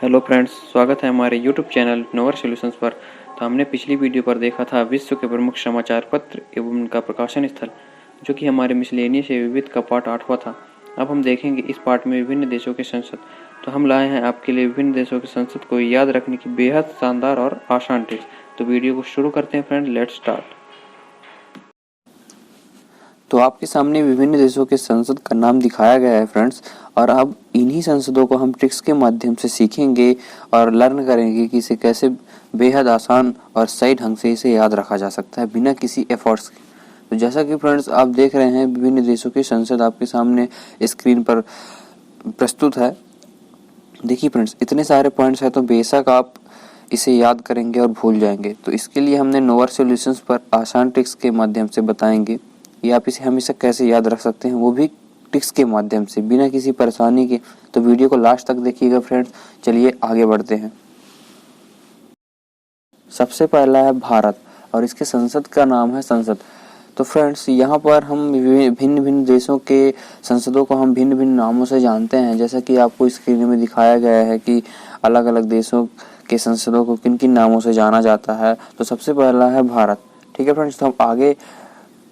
Hello friends, स्वागत है हमारे यूट्यूब चैनल नोवर सॉल्यूशंस पर। तो हमने पिछली वीडियो पर देखा था विश्व के प्रमुख समाचार पत्र एवं उनका प्रकाशन स्थल, जो कि हमारे मिसलेनियस से विविध का पार्ट 8वां था। अब हम देखेंगे इस पार्ट में विभिन्न देशों के संसद। तो हम लाए हैं आपके लिए विभिन्न देशों के संसद को याद रखने की बेहद शानदार और आसान टिप्स। तो वीडियो को शुरू करते हैं फ्रेंड, लेट्स स्टार्ट। तो आपके सामने विभिन्न देशों के संसद का नाम दिखाया गया है फ्रेंड्स, और अब इन्हीं संसदों को हम ट्रिक्स के माध्यम से सीखेंगे और लर्न करेंगे कि इसे कैसे बेहद आसान और सही ढंग से इसे याद रखा जा सकता है बिना किसी एफर्ट्स के। तो जैसा कि फ्रेंड्स आप देख रहे हैं, विभिन्न देशों की संसद आपके सामने स्क्रीन पर प्रस्तुत है। देखिए फ्रेंड्स, इतने सारे पॉइंट्स हैं तो बेशक आप इसे याद करेंगे और भूल जाएंगे। तो इसके लिए हमने नोवर सॉल्यूशंस पर आसान ट्रिक्स के माध्यम से बताएंगे या आप इसे हमेशा कैसे याद रख सकते हैं, वो भी ट्रिक्स के माध्यम से बिना किसी परेशानी के। तो वीडियो को लास्ट तक देखिएगा फ्रेंड्स। चलिए आगे बढ़ते हैं। सबसे पहला है भारत और इसके संसद का नाम है संसद। तो फ्रेंड्स, यहाँ पर हम भिन्न भिन्न देशों के संसदों को हम भिन्न भिन्न नामों से जानते हैं, जैसा कि आपको स्क्रीन में दिखाया गया है कि अलग अलग देशों के संसदों को किन किन नामों से जाना जाता है। तो सबसे पहला है भारत। ठीक है फ्रेंड्स, तो हम आगे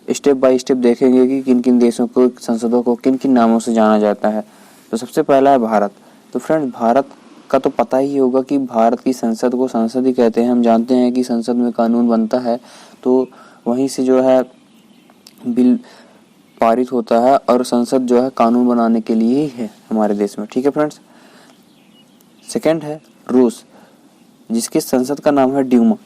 स्टेप बाय स्टेप देखेंगे कि किन किन देशों को संसदों को किन किन नामों से जाना जाता है। तो सबसे पहला है भारत। तो फ्रेंड्स, भारत का तो पता ही होगा कि भारत की संसद को संसद ही कहते हैं। हम जानते हैं कि संसद में कानून बनता है, तो वहीं से जो है बिल पारित होता है, और संसद जो है कानून बनाने के लिए ही है हमारे देश में। ठीक है फ्रेंड्स। सेकंड है रूस, जिसके संसद का नाम है ड्यूमा।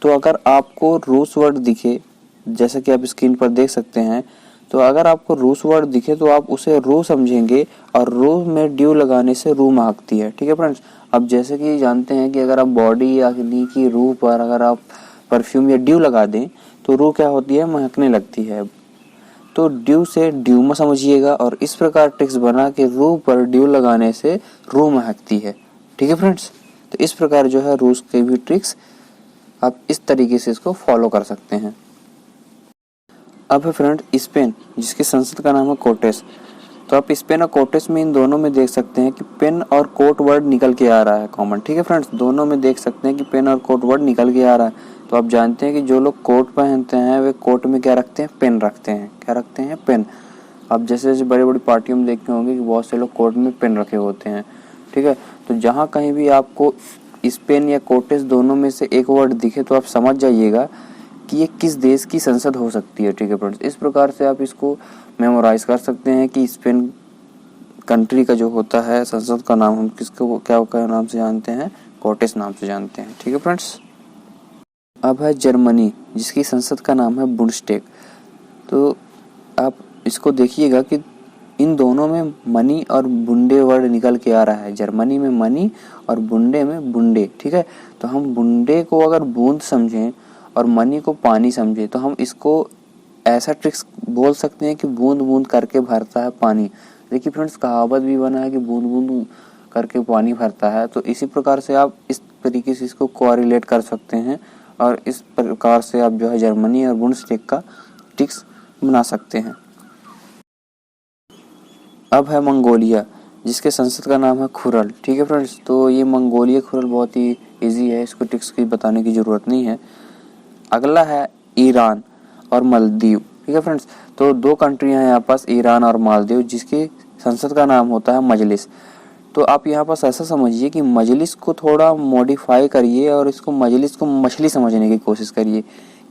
तो अगर आपको रूस वर्ड दिखे, जैसा कि आप स्क्रीन पर देख सकते हैं, तो अगर आपको रूस वर्ड दिखे तो आप उसे रू समझेंगे, और रू में ड्यू लगाने से रू महकती है। ठीक है फ्रेंड्स। अब जैसे कि जानते हैं कि अगर आप बॉडी या नी की रूह पर अगर आप परफ्यूम या ड्यू लगा दें तो रूह क्या होती है, महकने लगती है। तो ड्यू से ड्यूमा समझिएगा, और इस प्रकार ट्रिक्स बना के रूह पर ड्यू लगाने से रूह महकती है। ठीक है फ्रेंड्स। तो इस प्रकार जो है रूस के भी ट्रिक्स आप इस तरीके से इसको फॉलो कर सकते हैं। अब है फ्रेंड स्पेन, जिसके संसद का नाम है कोटेस। तो आप स्पेन और कोटेस में इन दोनों में देख सकते हैं कि पेन और कोट वर्ड निकल के आ रहा है कॉमन। ठीक है फ्रेंड्स, दोनों में देख सकते हैं कि पेन और कोट वर्ड निकल के आ रहा है। तो आप जानते हैं कि जो लोग कोट पहनते हैं वे कोट में क्या रखते हैं, पेन रखते हैं। क्या रखते हैं, पेन। आप जैसे जैसे बड़ी बड़ी पार्टियों में देखे होंगे कि बहुत से लोग कोट में पेन रखे होते हैं। ठीक है। तो जहाँ कहीं भी आपको स्पेन या कोटेस दोनों में से एक वर्ड दिखे तो आप समझ जाइएगा कि ये किस देश की संसद हो सकती है। ठीक है फ्रेंड्स, इस प्रकार से आप इसको मेमोराइज कर सकते हैं कि स्पेन कंट्री का जो होता है संसद का नाम हम किसको क्या नाम से जानते हैं, कोटेस नाम से जानते हैं। ठीक है फ्रेंड्स। अब है जर्मनी, जिसकी संसद का नाम है बुंडस्टैग। तो आप इसको देखिएगा कि इन दोनों में मनी और बुंडे वर्ड निकल के आ रहा है। जर्मनी में मनी और बुंडे में बुंडे। ठीक है। तो हम बुंडे को अगर बूंद समझें और मनी को पानी समझे तो हम इसको ऐसा ट्रिक्स बोल सकते हैं कि बूंद बूंद करके भरता है पानी। देखिए फ्रेंड्स, कहावत भी बना है कि बूंद बूंद करके पानी भरता है। तो इसी प्रकार से आप इस तरीके से इसको कोरिलेट कर सकते हैं, और इस प्रकार से आप जो है जर्मनी और बुंडस्टैग का ट्रिक्स बना सकते हैं। अब है मंगोलिया, जिसके संसद का नाम है खुरल। ठीक है फ्रेंड्स। तो ये मंगोलिया खुरल बहुत ही इजी है, इसको ट्रिक्स की बताने की जरूरत नहीं है। अगला है ईरान और मालदीव। ठीक है फ्रेंड्स। तो दो कंट्रियां हैं यहाँ पास, ईरान और मालदीव, जिसकी संसद का नाम होता है मजलिस। तो आप यहाँ पास ऐसा समझिए कि मजलिस को थोड़ा मॉडिफाई करिए और इसको मजलिस को मछली समझने की कोशिश करिए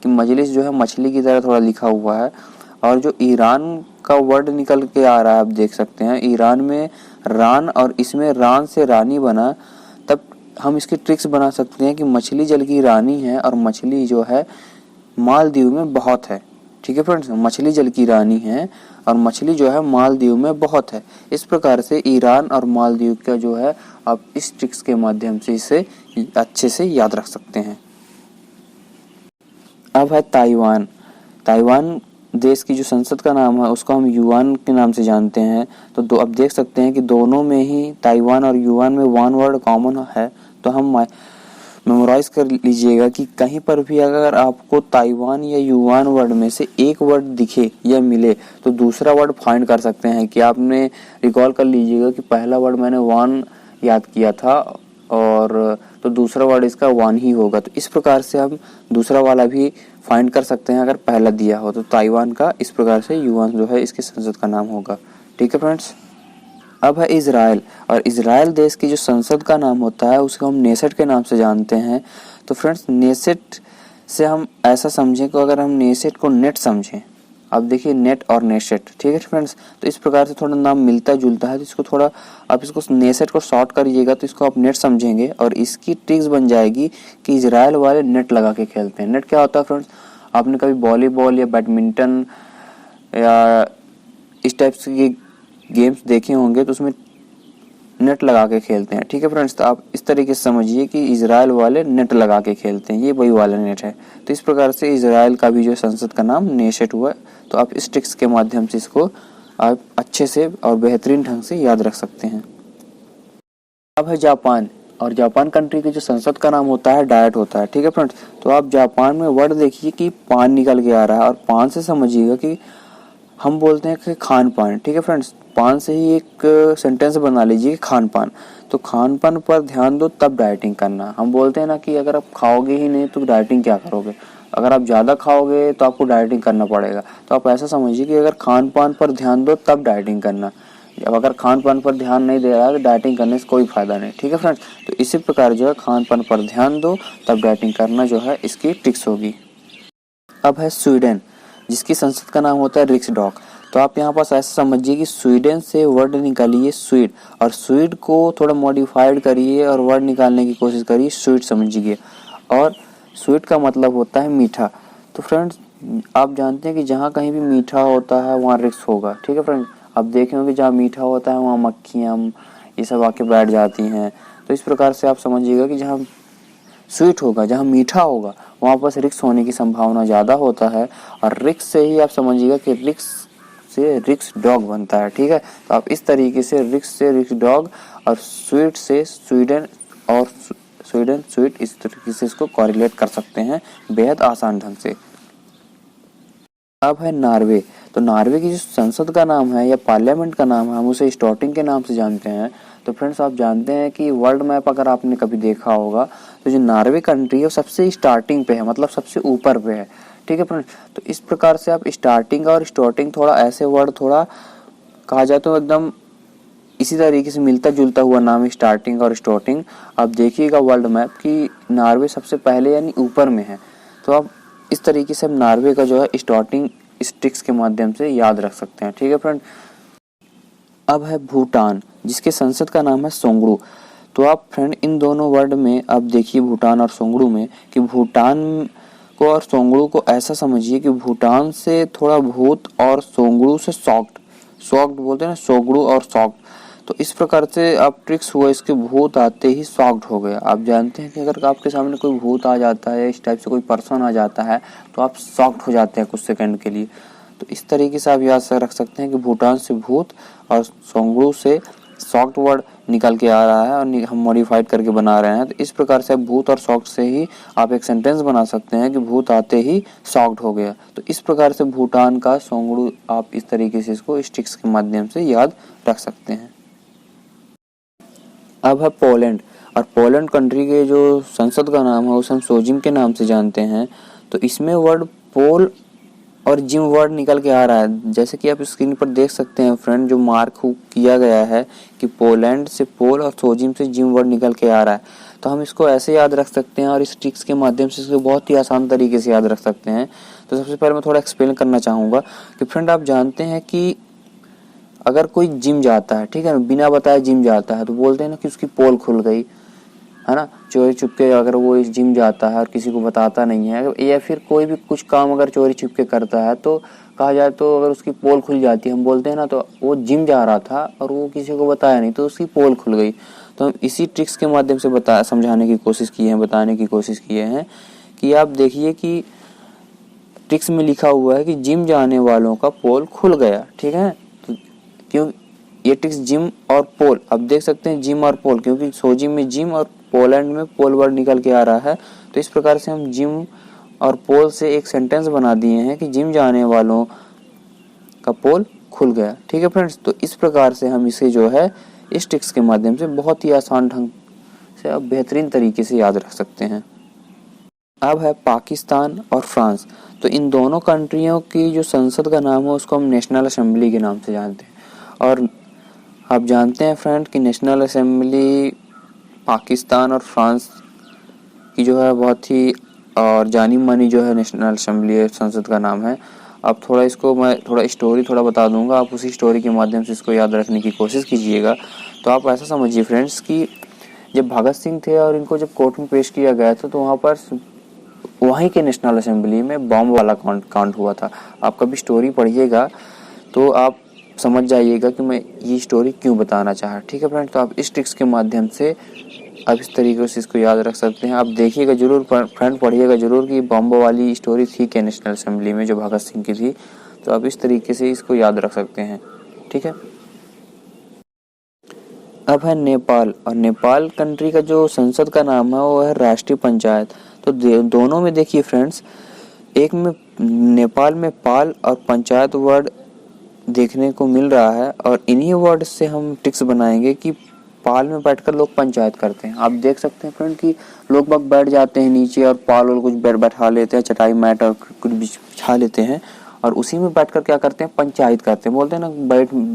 कि मजलिस जो है मछली की तरह थोड़ा लिखा हुआ है। और जो ईरान का वर्ड निकल के आ रहा है आप देख सकते हैं, ईरान में रान और इसमें रान से रानी बना, तब हम इसके ट्रिक्स बना सकते हैं कि मछली जल की रानी है और मछली जो है मालदीव में बहुत है। ठीक है फ्रेंड्स, मछली जल की रानी है और मछली जो है मालदीव में बहुत है। इस प्रकार से ईरान और मालदीव का जो है आप इस ट्रिक्स के माध्यम से इसे अच्छे से याद रख सकते हैं। अब है ताइवान। ताइवान देश की जो संसद का नाम है उसको हम युआन के नाम से जानते हैं। तो दो अब देख सकते हैं कि दोनों में ही ताइवान और युआन में वन वर्ड कॉमन है। तो हम मेमोराइज कर लीजिएगा कि कहीं पर भी अगर आपको ताइवान या युआन वर्ड में से एक वर्ड दिखे या मिले तो दूसरा वर्ड फाइंड कर सकते हैं। कि आपने रिकॉल कर लीजिएगा कि पहला वर्ड मैंने वन याद किया था, और तो दूसरा वर्ड इसका वान ही होगा। तो इस प्रकार से हम दूसरा वाला भी फाइंड कर सकते हैं अगर पहला दिया हो। तो ताइवान का इस प्रकार से युआन जो है इसके संसद का नाम होगा। ठीक है फ्रेंड्स। अब है इजराइल, और इजराइल देश की जो संसद का नाम होता है उसको हम नेसेट के नाम से जानते हैं। तो फ्रेंड्स नेसेट से हम ऐसा समझें कि अगर हम नेसेट को नेट समझें, अब देखिए नेट और नेसेट, ठीक है फ्रेंड्स, तो इस प्रकार से थोड़ा नाम मिलता जुलता है। तो इसको थोड़ा आप इसको नेसेट को शॉर्ट करिएगा तो इसको आप नेट समझेंगे, और इसकी ट्रिक्स बन जाएगी कि इजराइल वाले नेट लगा के खेलते हैं। नेट क्या होता है फ्रेंड्स, आपने कभी वॉलीबॉल या बैडमिंटन या इस टाइप के गेम्स देखे होंगे तो उसमें नेट लगा के खेलते हैं। ठीक है फ्रेंड्स, तो आप इस तरीके से समझिए कि इजराइल वाले नेट लगा के खेलते हैं, ये वही वाला नेट है। तो इस प्रकार से इजराइल का भी जो संसद का नाम नेसेट हुआ। तो आप इस ट्रिक्स के माध्यम से इसको आप अच्छे से और बेहतरीन ढंग से याद रख सकते हैं। अब है जापान, और जापान कंट्री के जो संसद का नाम होता है डायट होता है। ठीक है फ्रेंड्स, तो आप जापान में वर्ड देखिए कि पान निकल के आ रहा है, और पान से समझिएगा कि हम बोलते हैं कि खान पान। ठीक है फ्रेंड्स, पान से ही एक सेंटेंस बना लीजिए खान पान। तो खान पान पर ध्यान दो तब डाइटिंग करना। हम बोलते हैं ना कि अगर आप खाओगे ही नहीं तो डाइटिंग क्या करोगे, अगर आप ज़्यादा खाओगे तो आपको डाइटिंग करना पड़ेगा। तो आप ऐसा समझिए कि अगर खान पान पर ध्यान दो तब डाइटिंग करना। अब अगर खान पान पर ध्यान नहीं दे रहा है तो डाइटिंग करने से कोई फायदा नहीं। ठीक है फ्रेंड्स, तो इसी प्रकार जो है खान पान पर ध्यान दो तब डाइटिंग करना जो है इसकी ट्रिक्स होगी। अब है स्वीडन, जिसकी संसद का नाम होता है रिक्सडॉग। तो आप यहाँ पास ऐसा समझिए कि स्वीडन से वर्ड निकालिए स्वीड, और स्वीड को थोड़ा मॉडिफाइड करिए और वर्ड निकालने की कोशिश करिए स्वीट समझिए, और स्वीट का मतलब होता है मीठा। तो फ्रेंड्स आप जानते हैं कि जहाँ कहीं भी मीठा होता है वहाँ रिक्स होगा। ठीक है फ्रेंड्स, आप देखे होंगे जहाँ मीठा होता है वहाँ मक्खियाँ ये सब आके बैठ जाती हैं। तो इस प्रकार से आप समझिएगा कि जहाँ स्वीट होगा, जहाँ मीठा होगा वहाँ पर रिक्स होने की संभावना ज़्यादा होता है, और रिक्स से ही आप समझिएगा कि रिक्स से रिक्स डॉग बनता है। ठीक है, तो आप इस तरीके से रिक्स डॉग और स्वीट से स्वीडन और स्वीडन स्वीट इस तरीके से इसको कोरिलेट कर सकते हैं बेहद आसान ढंग से। अब है नॉर्वे, तो नॉर्वे की जो संसद का नाम है या पार्लियामेंट का नाम है हम उसे स्टॉर्टिंग के नाम से जानते हैं। तो फ्रेंड्स आप जानते हैं कि वर्ल्ड मैप अगर आपने कभी देखा होगा तो जो नॉर्वे कंट्री है वो सबसे स्टार्टिंग पे है, मतलब सबसे ऊपर पे है। ठीक है फ्रेंड्स, तो इस प्रकार से आप स्टार्टिंग और स्टॉर्टिंग थोड़ा ऐसे वर्ड थोड़ा कहा जाए तो एकदम इसी तरीके से मिलता जुलता हुआ नाम है स्टार्टिंग और स्टॉर्टिंग। आप देखिएगा वर्ल्ड मैप कि नॉर्वे सबसे पहले यानी ऊपर में है। तो आप इस तरीके से हम नॉर्वे का जो है स्टार्टिंग इस ट्रिक्स के माध्यम से याद रख सकते हैं। ठीक है फ्रेंड। अब है भूटान, जिसके संसद का नाम है सोंगड़ू। तो आप फ्रेंड इन दोनों वर्ड में आप देखिए भूटान और सोंगड़ू में कि भूटान को और सोंगड़ू को ऐसा समझिए कि भूटान से थोड़ा भूत और सोंगड़ू से सॉक्ड बोलते हैं ना, सोंगड़ू और सॉक्ड। तो इस प्रकार से आप ट्रिक्स हुआ, इसके भूत आते ही सॉक्ड हो गया। आप जानते हैं कि अगर आपके सामने कोई भूत आ जाता है, इस टाइप से कोई पर्सन आ जाता है तो आप सॉक्ड हो जाते हैं कुछ सेकंड के लिए। तो इस तरीके से आप याद से रख सकते हैं कि भूटान से भूत और सोंगड़ू से सॉक्ड वर्ड निकल के आ रहा है और हम मॉडिफाइड करके बना रहे हैं। तो इस प्रकार से भूत और सॉक्ड से ही आप एक सेंटेंस बना सकते हैं कि भूत आते ही सॉक्ड हो गया। तो इस प्रकार से भूटान का सोंगड़ू आप इस तरीके से इसको स्टिक्स के माध्यम से याद रख सकते हैं। अब है पोलैंड, और पोलैंड कंट्री के जो संसद का नाम है उसे हम सोजिम के नाम से जानते हैं। तो इसमें वर्ड पोल और जिम वर्ड निकल के आ रहा है, जैसे कि आप स्क्रीन पर देख सकते हैं फ्रेंड, जो मार्क किया गया है कि पोलैंड से पोल और सोजिम से जिम वर्ड निकल के आ रहा है। तो हम इसको ऐसे याद रख सकते हैं और इस ट्रिक्स के माध्यम से इसको बहुत ही आसान तरीके से याद रख सकते हैं। तो सबसे पहले मैं थोड़ा एक्सप्लेन करना चाहूँगा कि फ्रेंड आप जानते हैं कि अगर कोई जिम जाता है, ठीक है ना, बिना बताए जिम जाता है तो बोलते हैं ना कि उसकी पोल खुल गई, है ना। चोरी छुपके अगर वो इस जिम जाता है और किसी को बताता नहीं है, या फिर कोई भी कुछ काम अगर चोरी छुपके करता है तो कहा जाए तो अगर उसकी पोल खुल जाती है, हम बोलते हैं ना तो वो जिम जा रहा था और वो किसी को बताया नहीं तो उसकी पोल खुल गई। तो हम इसी ट्रिक्स के माध्यम से समझाने की कोशिश की है, बताने की कोशिश किए हैं कि आप देखिए कि ट्रिक्स में लिखा हुआ है कि जिम जाने वालों का पोल खुल गया, ठीक है। तो क्यों ये ट्रिक्स जिम और पोल, अब देख सकते हैं जिम और पोल, क्योंकि सोजिम में जिम और पोलैंड में पोल वर्ड निकल के आ रहा है। तो इस प्रकार से हम जिम और पोल से एक सेंटेंस बना दिए हैं कि जिम जाने वालों का पोल खुल गया, ठीक है फ्रेंड्स। तो इस प्रकार से हम इसे जो है इस ट्रिक्स के माध्यम से बहुत ही आसान ढंग से आप बेहतरीन तरीके से याद रख सकते हैं। अब है पाकिस्तान और फ्रांस। तो इन दोनों कंट्रियों की जो संसद का नाम है उसको हम नेशनल असेंबली के नाम से जानते हैं। और आप जानते हैं फ्रेंड कि नेशनल असेंबली पाकिस्तान और फ्रांस की जो है बहुत ही और जानी मानी जो है नेशनल असेंबली संसद का नाम है। अब थोड़ा इसको मैं थोड़ा स्टोरी थोड़ा बता दूंगा, आप उसी स्टोरी के माध्यम से इसको याद रखने की कोशिश कीजिएगा। तो आप ऐसा समझिए फ्रेंड्स कि जब भगत सिंह थे और इनको जब कोर्ट में पेश किया गया था तो वहाँ पर वहीं के नेशनल असेंबली में बॉम्ब वाला कांड हुआ था। आप कभी स्टोरी पढ़िएगा तो आप समझ जाइएगा कि मैं ये स्टोरी क्यों बताना चाहा। ठीक है फ्रेंड, तो आप इस ट्रिक्स के माध्यम से आप इस तरीके से इसको याद रख सकते हैं। आप देखिएगा जरूर फ्रेंड, पढ़िएगा जरूर कि बॉम्ब वाली स्टोरी थी क्या नेशनल असेंबली में जो भगत सिंह की थी। तो आप इस तरीके से इसको याद रख सकते हैं। ठीक है। अब है नेपाल, और नेपाल कंट्री का जो संसद का नाम है वो है राष्ट्रीय पंचायत। तो दोनों में देखिए फ्रेंड्स, एक में नेपाल में पाल और पंचायत वर्ड देखने को मिल रहा है, और इन्हीं वर्ड से हम ट्रिक्स बनाएंगे कि पाल में बैठकर लोग पंचायत करते हैं। आप देख सकते हैं फ्रेंड कि लोग बाग बैठ जाते हैं नीचे और पाल और कुछ बैठा लेते हैं, चटाई मैट और कुछ बिछा लेते हैं और उसी में बैठकर क्या करते हैं, पंचायत करते हैं। बोलते हैं ना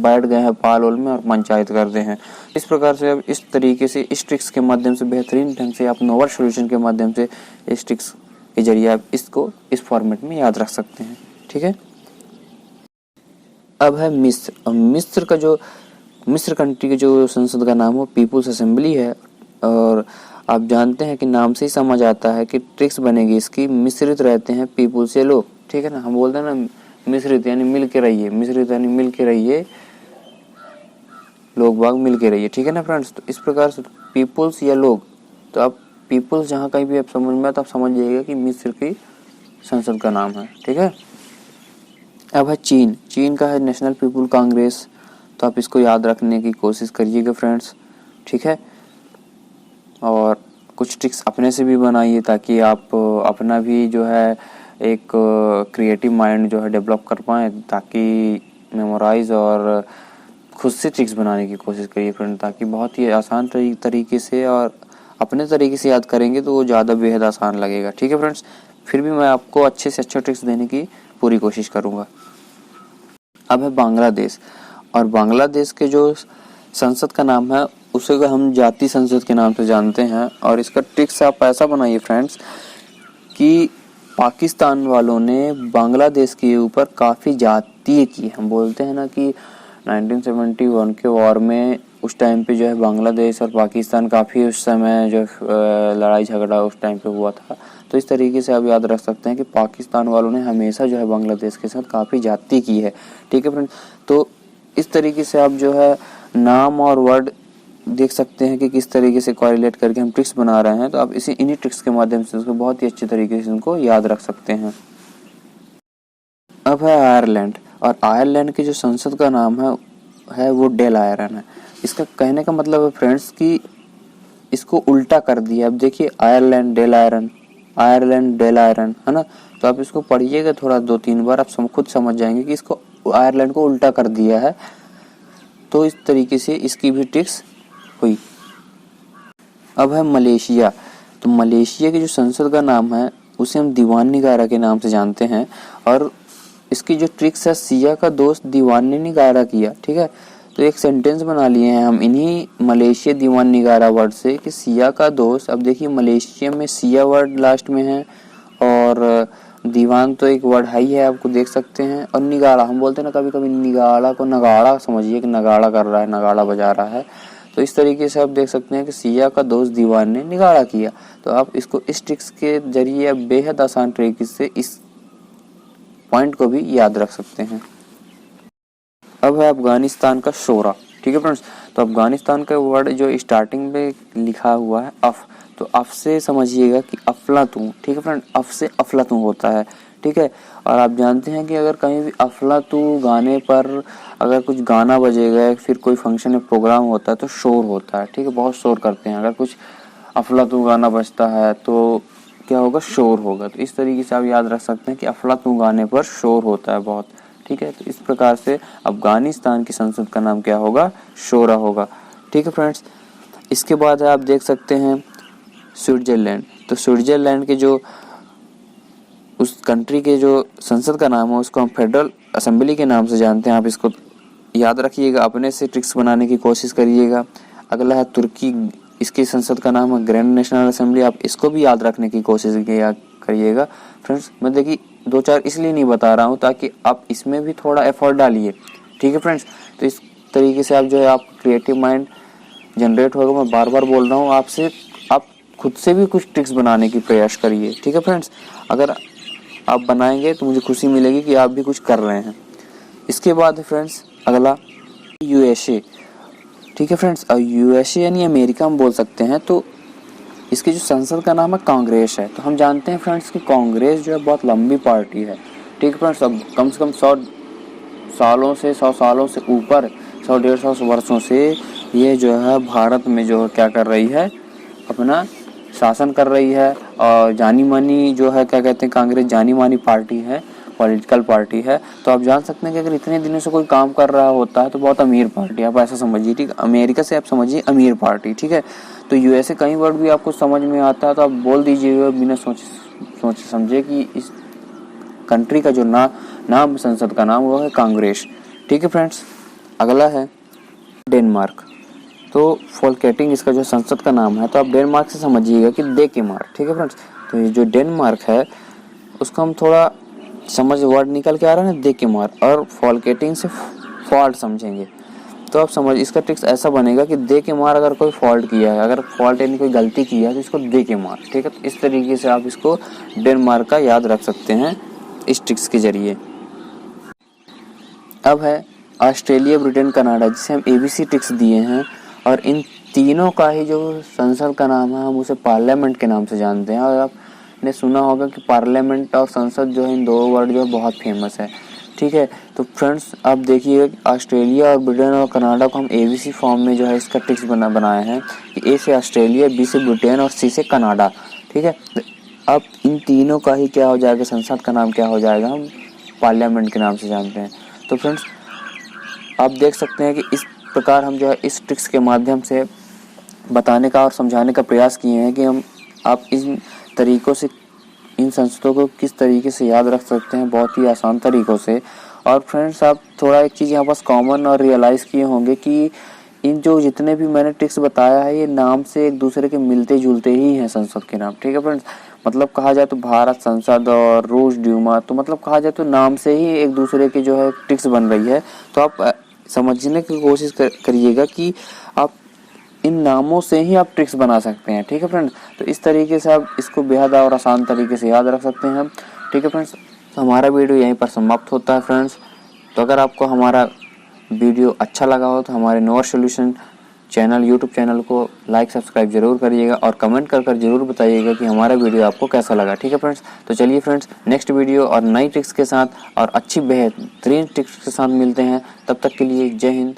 बैठ गए हैं पाल ओल में और पंचायत करते हैं। इस प्रकार से अब इस तरीके से इस ट्रिक्स के माध्यम से बेहतरीन ढंग से आप नोवर सॉल्यूशन के माध्यम से इस ट्रिक्स के जरिए आप इसको इस फॉर्मेट में याद रख सकते हैं। ठीक है। अब है मिस्र। और मिस्र कंट्री के जो संसद का नाम हो पीपुल्स असेंबली है, और आप जानते हैं कि नाम से ही समझ आता है कि ट्रिक्स बनेगी इसकी। मिश्रित रहते हैं पीपुल से लोग। ठीक है ना, हम बोलते हैं ना मिश्रित यानी मिल के रहिए, मिश्रित यानी मिल के रहिए, लोग बाग मिल के रहिए। ठीक है ना फ्रेंड्स, तो इस प्रकार से पीपुल्स या लोग, तो आप पीपुल्स जहाँ कहीं भी आप समझ में तो आप समझ जाइएगा कि मिस्र की संसद का नाम है। ठीक है। अब है चीन का है नेशनल पीपुल कांग्रेस। तो आप इसको याद रखने की कोशिश करिएगा फ्रेंड्स। ठीक है। और कुछ ट्रिक्स अपने से भी बनाइए ताकि आप अपना भी जो है एक क्रिएटिव माइंड जो है डेवलप कर पाएँ, ताकि मेमोराइज और खुद से ट्रिक्स बनाने की कोशिश करिए फ्रेंड, ताकि बहुत ही आसान तरीके से और अपने तरीके से याद करेंगे तो वो ज़्यादा बेहद आसान लगेगा। ठीक है फ्रेंड्स, फिर भी मैं आपको अच्छे से अच्छे ट्रिक्स देने की पूरी कोशिश करूँगा। अब है बांग्लादेश, और बांग्लादेश के जो संसद का नाम है उसे हम जाति संसद के नाम से जानते हैं। और इसका ट्रिक्स आप ऐसा बनाइए फ्रेंड्स कि पाकिस्तान वालों ने बांग्लादेश के ऊपर काफ़ी जातीय की, हम बोलते हैं ना कि 1971 के वॉर में उस टाइम पे जो है बांग्लादेश और पाकिस्तान काफ़ी उस समय जो लड़ाई झगड़ा उस टाइम पे हुआ था। तो इस तरीके से आप याद रख सकते हैं कि पाकिस्तान वालों ने हमेशा जो है बांग्लादेश के साथ काफ़ी जाती की है। ठीक है फ्रेंड, तो इस तरीके से आप जो है नाम और वर्ड देख सकते हैं कि किस तरीके से कोरिलेट करके हम ट्रिक्स बना रहे हैं। तो आप इन्हीं ट्रिक्स के माध्यम से उसको बहुत ही अच्छे तरीके से उनको याद रख सकते हैं। अब है आयरलैंड, और आयरलैंड के जो संसद का नाम है वो डेल आयरन है। इसका कहने का मतलब है फ्रेंड्स कि इसको उल्टा कर दिया। अब देखिए आयरलैंड डेल आयरन, आयरलैंड डेल आयरन, है ना। तो आप इसको पढ़िएगा थोड़ा 2-3 बार, आप खुद समझ जाएंगे कि इसको आयरलैंड को उल्टा कर दिया है। तो इस तरीके से इसकी भी ट्रिक्स हुई। अब है मलेशिया, तो मलेशिया के जो संसद का नाम है उसे हम दीवान निगारा के नाम से जानते हैं। और इसकी जो ट्रिक्स है, सिया का दोस्त दीवान ने निगारा किया। ठीक है, तो एक सेंटेंस बना लिए हैं हम इन्हीं मलेशिया दीवान निगारा वर्ड से कि सिया का दोस्त। अब देखिए मलेशिया में सिया वर्ड लास्ट में है और दीवान तो एक वर्ड ही है, आपको देख सकते हैं। और निगाड़ा, हम बोलते हैं ना कभी कभी निगाड़ा को नगाड़ा समझिए कि नगाड़ा कर रहा है, नगाड़ा बजा रहा है। तो इस तरीके से आप देख सकते हैं कि सिया का दोस्त दीवान ने निगाड़ा किया। तो आप इसको इस ट्रिक्स के जरिए बेहद आसान तरीके से इस पॉइंट को भी याद रख सकते हैं। अब है अफगानिस्तान का शोरा। ठीक है फ्रेंड्स, तो अफगानिस्तान का वर्ड जो स्टार्टिंग में लिखा हुआ है अफ, तो अफ से समझिएगा कि अफलातून। ठीक है फ्रेंड, अफ से अफलातून होता है। ठीक है, और आप जानते हैं कि अगर कहीं भी अफलातून गाने पर अगर कुछ गाना बजेगा, फिर कोई फंक्शन या प्रोग्राम होता है तो शोर होता है। ठीक है, बहुत शोर करते हैं। अगर कुछ अफलातून गाना बजता है तो क्या होगा, शोर होगा। तो इस तरीके से आप याद रख सकते हैं कि अफलातून गाने पर शोर होता है बहुत। ठीक है, तो इस प्रकार से अफगानिस्तान की संसद का नाम क्या होगा, शोरा होगा। ठीक है फ्रेंड्स। इसके बाद आप देख सकते हैं स्विट्जरलैंड। तो स्विट्जरलैंड के जो उस कंट्री के जो संसद का नाम है उसको हम फेडरल असेंबली के नाम से जानते हैं। आप इसको याद रखिएगा, अपने से ट्रिक्स बनाने की कोशिश करिएगा। अगला है तुर्की, इसकी संसद का नाम है ग्रैंड नेशनल असेंबली। आप इसको भी याद रखने की कोशिश करिएगा फ्रेंड्स। मैं देखिए 2-4 इसलिए नहीं बता रहा हूँ ताकि आप इसमें भी थोड़ा एफर्ट डालिए, ठीक है फ्रेंड्स। तो इस तरीके से आप जो है आप क्रिएटिव माइंड जनरेट होगा। मैं बार बार बोल रहा हूँ आपसे, आप खुद से भी कुछ ट्रिक्स बनाने की प्रयास करिए, ठीक है फ्रेंड्स। अगर आप बनाएंगे तो मुझे खुशी मिलेगी कि आप भी कुछ कर रहे हैं। इसके बाद फ्रेंड्स अगला यूएसए, ठीक है फ्रेंड्स। और यूएसए यानी अमेरिका हम बोल सकते हैं। तो इसकी जो संसद का नाम है कांग्रेस है। तो हम जानते हैं फ्रेंड्स कि कांग्रेस जो है बहुत लंबी पार्टी है, ठीक है फ्रेंड्स। अब कम से कम 100 सालों से ऊपर 100-150 वर्षों से ये जो है भारत में जो क्या कर रही है, अपना शासन कर रही है। और जानी मानी जो है क्या कहते हैं, कांग्रेस जानी मानी पार्टी है, पॉलिटिकल पार्टी है। तो आप जान सकते हैं कि अगर इतने दिनों से कोई काम कर रहा होता है तो बहुत अमीर पार्टी है, आप ऐसा समझिए, ठीक है। अमेरिका से आप समझिए अमीर पार्टी, ठीक है। तो यूएसए कई वर्ड भी आपको समझ में आता है तो आप बोल दीजिएगा बिना सोचे समझे कि इस कंट्री का जो नाम संसद का नाम वो है कांग्रेस, ठीक है फ्रेंड्स। अगला है डेनमार्क। तो फोल्केटिंग इसका जो संसद का नाम है। तो आप डेनमार्क से समझिएगा कि दे के मार्क, ठीक है फ्रेंड्स। तो ये जो डेनमार्क है उसको हम थोड़ा समझ वर्ड निकल के आ रहा है ना, दे के मार्क, और फोल्केटिंग से फॉल्ट समझेंगे। तो आप समझ इसका ट्रिक्स ऐसा बनेगा कि दे के मार अगर कोई फॉल्ट किया है, अगर फॉल्ट यानी कोई गलती की है तो इसको दे के मार, ठीक है। तो इस तरीके से आप इसको डेनमार्क का याद रख सकते हैं इस ट्रिक्स के जरिए। अब है ऑस्ट्रेलिया, ब्रिटेन, कनाडा, जिसे हम ABC ट्रिक्स दिए हैं। और इन तीनों का ही जो संसद का नाम है हम उसे पार्लियामेंट के नाम से जानते हैं। और आपने सुना होगा कि पार्लियामेंट और संसद जो है इन 2 वर्ड जो बहुत फेमस है, ठीक है। तो फ्रेंड्स आप देखिएगा ऑस्ट्रेलिया और ब्रिटेन और कनाडा को हम ABC फॉर्म में जो है इसका ट्रिक्स बनाए हैं कि A से ऑस्ट्रेलिया, B से ब्रिटेन और C से कनाडा, ठीक है। अब इन तीनों का ही क्या हो जाएगा, संसद का नाम क्या हो जाएगा, हम पार्लियामेंट के नाम से जानते हैं। तो फ्रेंड्स आप देख सकते हैं कि इस प्रकार हम जो है इस ट्रिक्स के माध्यम से बताने का और समझाने का प्रयास किए हैं कि आप इन तरीकों से इन संसदों को किस तरीके से याद रख सकते हैं, बहुत ही आसान तरीकों से। और फ्रेंड्स आप थोड़ा एक चीज़ यहाँ पास कॉमन और रियलाइज़ किए होंगे कि इन जो जितने भी मैंने ट्रिक्स बताया है ये नाम से एक दूसरे के मिलते जुलते ही हैं संसद के नाम, ठीक है फ्रेंड्स। मतलब कहा जाए तो भारत संसद और रूस ड्यूमा, तो मतलब कहा जाए तो नाम से ही एक दूसरे के जो है ट्रिक्स बन रही है। तो आप समझने की कोशिश करिएगा कि आप इन नामों से ही आप ट्रिक्स बना सकते हैं, ठीक है फ्रेंड्स। तो इस तरीके से आप इसको बेहद और आसान तरीके से याद रख सकते हैं, ठीक है फ्रेंड्स। तो हमारा वीडियो यहीं पर समाप्त होता है फ्रेंड्स। तो अगर आपको हमारा वीडियो अच्छा लगा हो तो हमारे nowhere solution channel YouTube channel को लाइक सब्सक्राइब जरूर करिएगा और कमेंट कर जरूर बताइएगा कि हमारा वीडियो आपको कैसा लगा, ठीक है फ्रेंड्स। तो चलिए फ्रेंड्स नेक्स्ट वीडियो और नई ट्रिक्स के साथ और अच्छी बेहतरीन ट्रिक्स के साथ मिलते हैं। तब तक के लिए जय हिंद,